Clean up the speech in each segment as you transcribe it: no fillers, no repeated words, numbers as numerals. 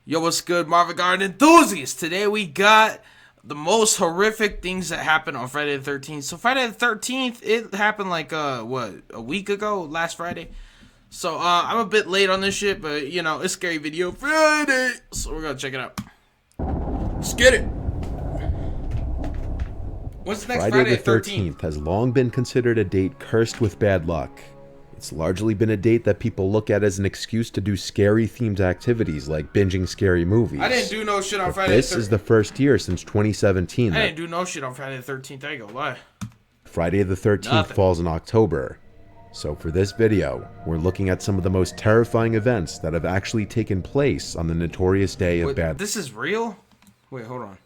Yo, what's good, Marvin Garden enthusiasts? Today we got the most horrific things that happened on Friday the 13th. So Friday the 13th, it happened like a week ago, last Friday. So I'm a bit late on this shit, but it's Scary Video Friday, so we're gonna check it out. Let's get it. What's next? Friday the 13th has long been considered a date cursed with bad luck. It's largely been a date that people look at as an excuse to do scary-themed activities like binging scary movies. I didn't do no shit on Friday the 13th. This is the first year since 2017. I didn't do no shit on Friday the 13th, I ain't gonna lie. Friday the 13th falls in October. So for this video, we're looking at some of the most terrifying events that have actually taken place on the notorious day of bad luck. This is real? Wait, hold on.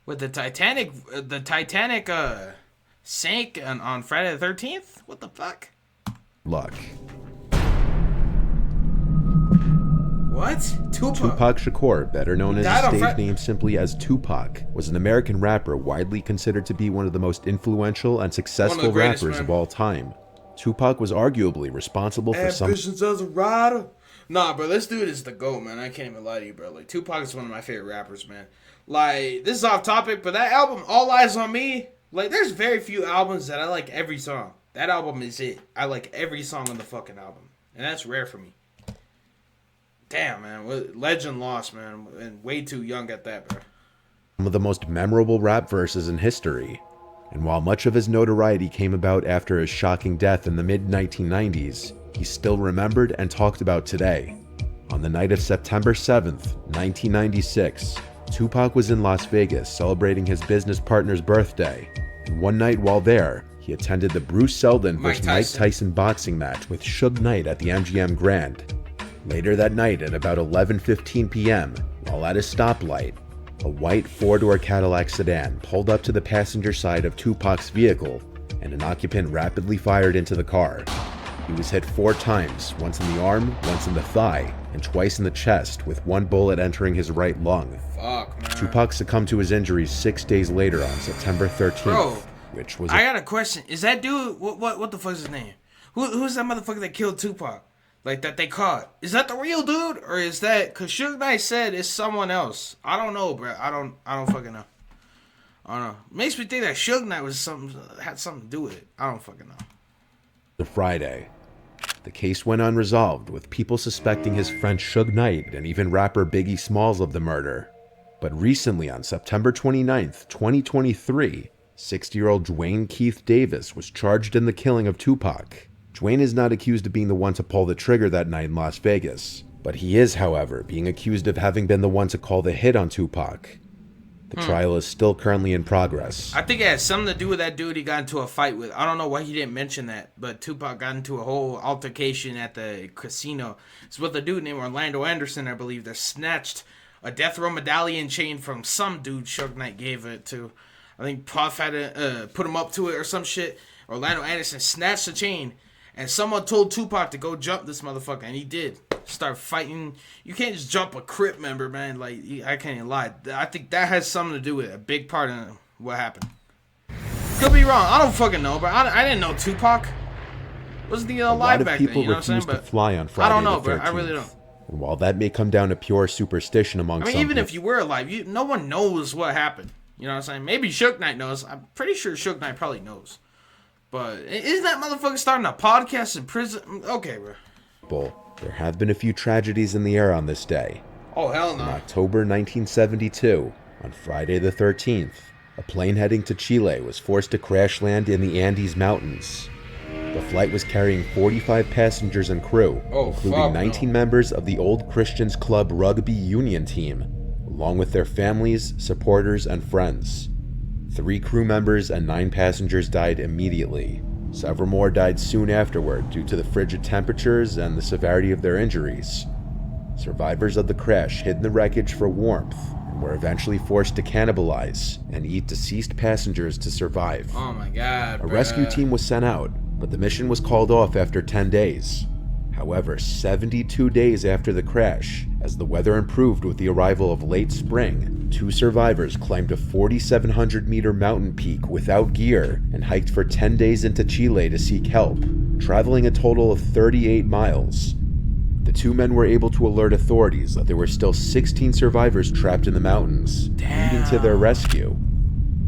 With the Titanic sank on Friday the 13th? What the fuck? Luck. What? Tupac Shakur, better known as his stage name simply as Tupac, was an American rapper widely considered to be one of the most influential and successful rappers of all time. Tupac was arguably responsible for some... Ambitions as a rider. Nah, bro, this dude is the GOAT, man. I can't even lie to you, bro. Like, Tupac is one of my favorite rappers, man. Like, this is off topic, but that album, All Eyes on Me, like, there's very few albums that I like every song. That album is it. I like every song on the fucking album. And that's rare for me. Damn, man. Legend lost, man. And way too young at that, bro. Some of the most memorable rap verses in history. And while much of his notoriety came about after his shocking death in the mid-1990s, he's still remembered and talked about today. On the night of September 7th, 1996, Tupac was in Las Vegas celebrating his business partner's birthday. And one night while there, he attended the Bruce Seldon vs. Mike Tyson boxing match with Suge Knight at the MGM Grand. Later that night at about 11:15 p.m., while at a stoplight, a white four-door Cadillac sedan pulled up to the passenger side of Tupac's vehicle, and an occupant rapidly fired into the car. He was hit 4 times, once in the arm, once in the thigh, and twice in the chest, with one bullet entering his right lung. Fuck, man. Tupac succumbed to his injuries 6 days later on September 13th, Bro, which was... I got a question. Is that dude... What the fuck's his name? Who's that motherfucker that killed Tupac? Like, that they caught? Is that the real dude? Or is that... Because Suge Knight said it's someone else. I don't know, bro. I don't fucking know. I don't know. Makes me think that Suge Knight had something to do with it. I don't fucking know. The Friday. The case went unresolved, with people suspecting his friend Suge Knight and even rapper Biggie Smalls of the murder. But recently, on September 29th, 2023, 60-year-old Duane Keith Davis was charged in the killing of Tupac. Duane is not accused of being the one to pull the trigger that night in Las Vegas, but he is, however, being accused of having been the one to call the hit on Tupac. The trial is still currently in progress. I think it has something to do with that dude he got into a fight with. I don't know why he didn't mention that, but Tupac got into a whole altercation at the casino. It's with a dude named Orlando Anderson, I believe, that snatched a death row medallion chain from some dude Suge Knight gave it to. I think Puff had to put him up to it or some shit. Orlando Anderson snatched the chain, and someone told Tupac to go jump this motherfucker, and he did. Start fighting. You can't just jump a Crip member, man. Like, I can't even lie. I think that has something to do with it. A big part of what happened. Could be wrong. I don't fucking know, but I didn't know Tupac wasn't even alive back then. You know what I'm saying? But fly on Friday I don't know, bro. I really don't. And while that may come down to pure superstition among some even if you were alive, no one knows what happened. You know what I'm saying? Maybe Suge Knight knows. I'm pretty sure Suge Knight probably knows. But isn't that motherfucker starting a podcast in prison? Okay, bro. There have been a few tragedies in the air on this day. Oh, hell no. In October 1972, on Friday the 13th, a plane heading to Chile was forced to crash land in the Andes Mountains. The flight was carrying 45 passengers and crew, including 19 members of the Old Christians Club rugby union team, along with their families, supporters, and friends. 3 crew members and 9 passengers died immediately. Several more died soon afterward due to the frigid temperatures and the severity of their injuries. Survivors of the crash hid in the wreckage for warmth and were eventually forced to cannibalize and eat deceased passengers to survive. Oh my god, A rescue team was sent out, but the mission was called off after 10 days. However, 72 days after the crash, as the weather improved with the arrival of late spring, 2 survivors climbed a 4,700-meter mountain peak without gear and hiked for 10 days into Chile to seek help, traveling a total of 38 miles. The two men were able to alert authorities that there were still 16 survivors trapped in the mountains, leading to their rescue.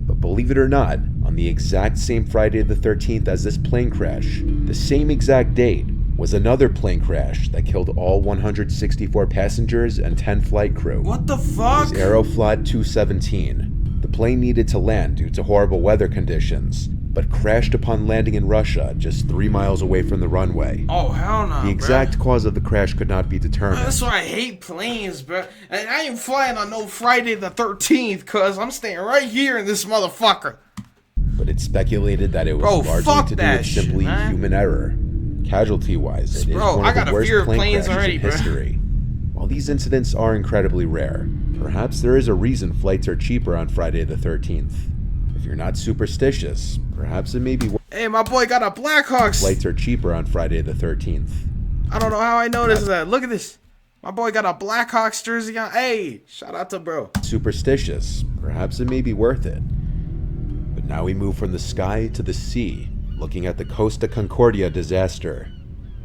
But believe it or not, on the exact same Friday the 13th as this plane crash, the same exact date, was another plane crash that killed all 164 passengers and 10 flight crew. What the fuck? It was Aeroflot 217. The plane needed to land due to horrible weather conditions, but crashed upon landing in Russia just 3 miles away from the runway. Oh, hell no, The exact cause of the crash could not be determined. That's why I hate planes, bro. And I ain't flying on no Friday the 13th, cuz I'm staying right here in this motherfucker. But it's speculated that it was largely to do with simply human error. Casualty-wise, it is one of the worst plane crashes in history. While these incidents are incredibly rare, perhaps there is a reason flights are cheaper on Friday the 13th. If you're not superstitious, perhaps it may be Hey, my boy got a Blackhawks. Flights are cheaper on Friday the 13th. I don't know how I noticed that. Look at this. My boy got a Blackhawks jersey on. Hey, shout out to bro. Superstitious, perhaps it may be worth it. But now we move from the sky to the sea, looking at the Costa Concordia disaster.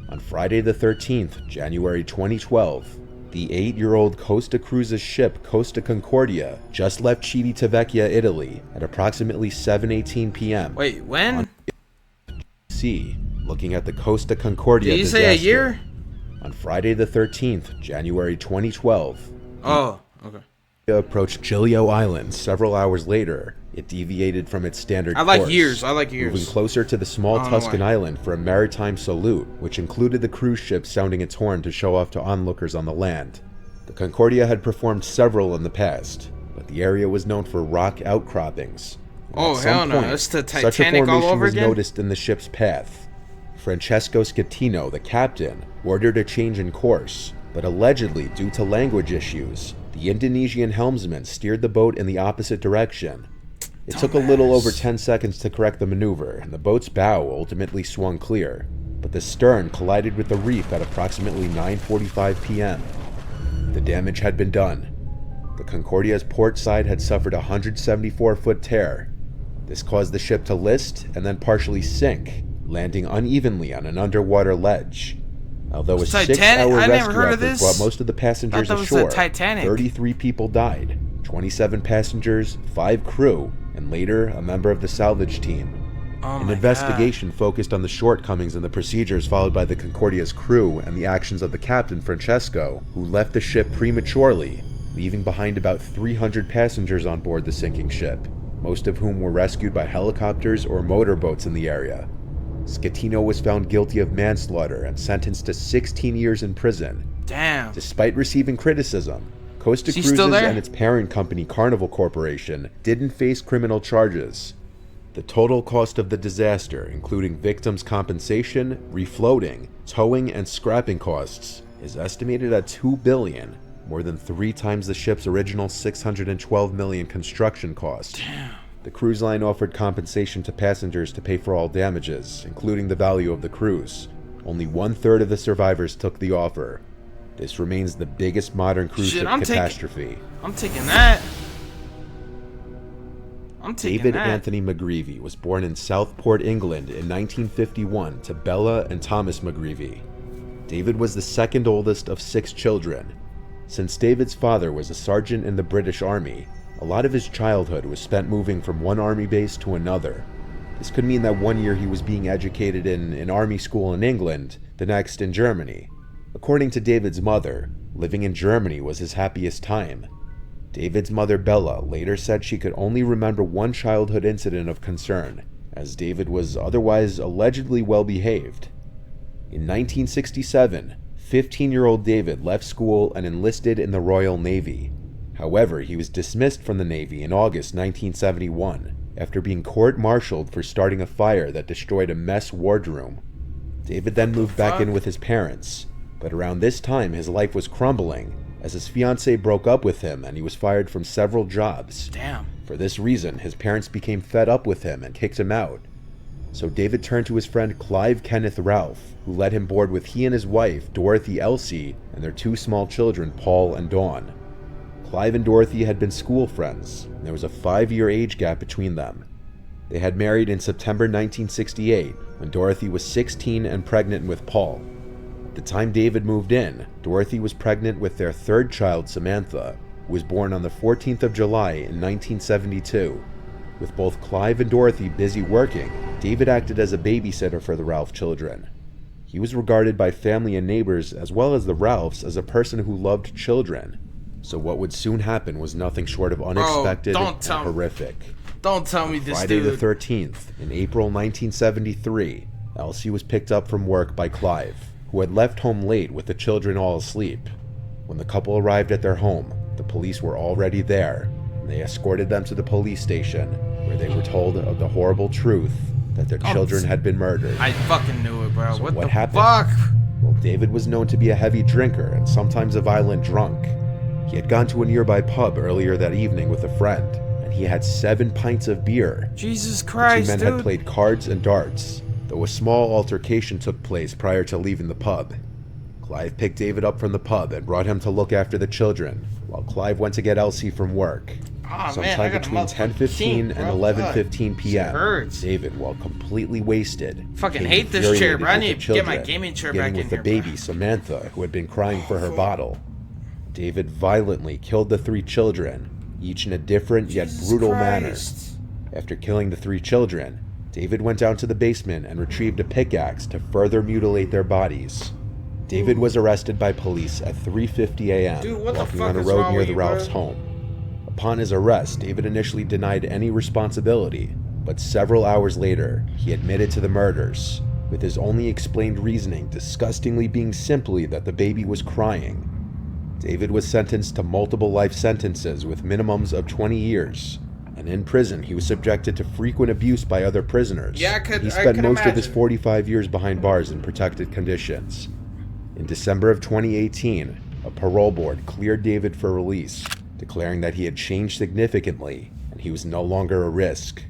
On Friday the 13th, January 2012, the 8-year-old Costa Cruises ship Costa Concordia just left Civitavecchia, Italy at approximately 7:18 p.m. Wait, when? Sea, looking at the Costa Concordia Did you disaster. say a year? On Friday the 13th, January 2012, Oh, okay. approached Giglio Island. Several hours later, it deviated from its standard course. I like years. Moving closer to the small Tuscan island for a maritime salute, which included the cruise ship sounding its horn to show off to onlookers on the land. The Concordia had performed several in the past, but the area was known for rock outcroppings. Oh, hell no. It's the Such a Titanic all formation over was again? noticed in the ship's path. Francesco Schettino, the captain, ordered a change in course, but allegedly, due to language issues, the Indonesian helmsman steered the boat in the opposite direction. It took a little over 10 seconds to correct the maneuver, and the boat's bow ultimately swung clear, but the stern collided with the reef at approximately 9:45 p.m. The damage had been done. The Concordia's port side had suffered a 174-foot tear. This caused the ship to list and then partially sink, landing unevenly on an underwater ledge. Although a 6-hour rescue effort brought most of the passengers ashore, 33 people died, 27 passengers, 5 crew, and later a member of the salvage team. An investigation focused on the shortcomings in the procedures followed by the Concordia's crew and the actions of the captain, Francesco, who left the ship prematurely, leaving behind about 300 passengers on board the sinking ship, most of whom were rescued by helicopters or motorboats in the area. Schettino was found guilty of manslaughter and sentenced to 16 years in prison. Damn. Despite receiving criticism, Costa Cruises and its parent company Carnival Corporation didn't face criminal charges. The total cost of the disaster, including victims' compensation, refloating, towing, and scrapping costs, is estimated at $2 billion, more than 3 times the ship's original $612 million construction cost. Damn. The cruise line offered compensation to passengers to pay for all damages, including the value of the cruise. Only 1/3 of the survivors took the offer. This remains the biggest modern cruise ship catastrophe. I'm taking that. David Anthony McGreevy was born in Southport, England in 1951 to Bella and Thomas McGreevy. David was the second oldest of 6 children. Since David's father was a sergeant in the British Army, a lot of his childhood was spent moving from one army base to another. This could mean that one year he was being educated in an army school in England, the next in Germany. According to David's mother, living in Germany was his happiest time. David's mother, Bella, later said she could only remember one childhood incident of concern, as David was otherwise allegedly well behaved. In 1967, 15-year-old David left school and enlisted in the Royal Navy. However, he was dismissed from the Navy in August 1971 after being court-martialed for starting a fire that destroyed a mess wardroom. David then moved back in with his parents, but around this time his life was crumbling as his fiancée broke up with him and he was fired from several jobs. Damn. For this reason, his parents became fed up with him and kicked him out. So David turned to his friend Clive Kenneth Ralph, who let him board with he and his wife, Dorothy Elsie, and their 2 small children, Paul and Dawn. Clive and Dorothy had been school friends, and there was a 5-year age gap between them. They had married in September 1968, when Dorothy was 16 and pregnant with Paul. At the time David moved in, Dorothy was pregnant with their third child, Samantha, who was born on the 14th of July in 1972. With both Clive and Dorothy busy working, David acted as a babysitter for the Ralph children. He was regarded by family and neighbors as well as the Ralphs as a person who loved children. So what would soon happen was nothing short of unexpected and horrific. Don't tell me this Friday dude. the 13th, in April 1973, Elsie was picked up from work by Clive, who had left home late with the children all asleep. When the couple arrived at their home, the police were already there, and they escorted them to the police station, where they were told of the horrible truth that their children had been murdered. I fucking knew it, bro. So what the happened? fuck? Well, David was known to be a heavy drinker and sometimes a violent drunk. He had gone to a nearby pub earlier that evening with a friend, and he had 7 pints of beer. Jesus The Christ, two men dude. had played cards and darts, though a small altercation took place prior to leaving the pub. Clive picked David up from the pub and brought him to look after the children, while Clive went to get Elsie from work. Ah, man, I Sometime got a between motherfucking 10:15 and bro. 11:15 God, p.m., shit hurts. David, while completely wasted, Fucking became hate this chair, infuriated bro. I with need the to get my children, gaming chair beginning back in with the here, baby bro. Samantha, who had been crying for her bottle. David violently killed the 3 children, each in a different yet Jesus brutal Christ. manner. After killing the 3 children, David went down to the basement and retrieved a pickaxe to further mutilate their bodies. David was arrested by police at 3:50 a.m. Dude, what the walking fuck on a is road wrong near with the you, Ralph's bro? home. Upon his arrest, David initially denied any responsibility, but several hours later, he admitted to the murders, with his only explained reasoning disgustingly being simply that the baby was crying. David was sentenced to multiple life sentences with minimums of 20 years, and in prison he was subjected to frequent abuse by other prisoners. Yeah, I could spent most of his imagine. 45 years behind bars in protected conditions. In December of 2018, a parole board cleared David for release, declaring that he had changed significantly and he was no longer a risk.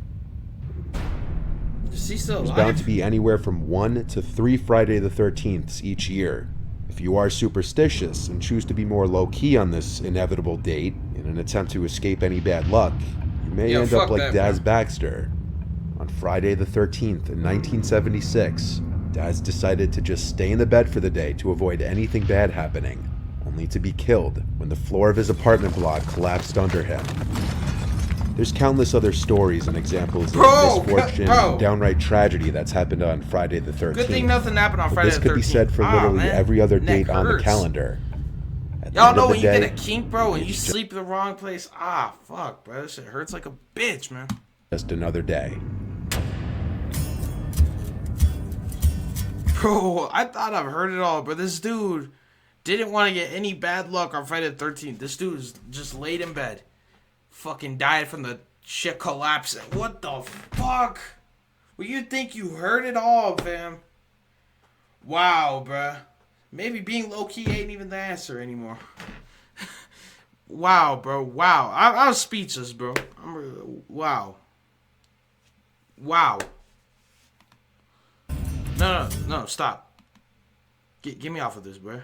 Is he still There's alive? bound to be anywhere from 1 to 3 Friday the 13ths each year. If you are superstitious and choose to be more low-key on this inevitable date in an attempt to escape any bad luck, you may Yo, end up fuck like that, Daz bro. Baxter. On Friday the 13th in 1976, Daz decided to just stay in the bed for the day to avoid anything bad happening, only to be killed when the floor of his apartment block collapsed under him. There's countless other stories and examples Bro, of misfortune bro. and downright tragedy that's happened on Friday the 13th. Good thing nothing happened on But Friday this the 13th. could be said for literally man. every other Neck date on the hurts. calendar. At the Y'all end know of the when you day, get a kink, bro, and you it's sleep in the wrong place. Ah, fuck, bro. This shit hurts like a bitch, man. just another day. Bro, I thought I've heard it all, but this dude didn't want to get any bad luck on Friday the 13th. This dude's just laid in bed. Fucking died from the shit collapsing. What the fuck? Well, you think you heard it all, fam. Wow, bruh. Maybe being low-key ain't even the answer anymore. Wow, bro. Wow. I'm speechless, bro. Wow. Wow. No, stop. Get me off of this, bruh.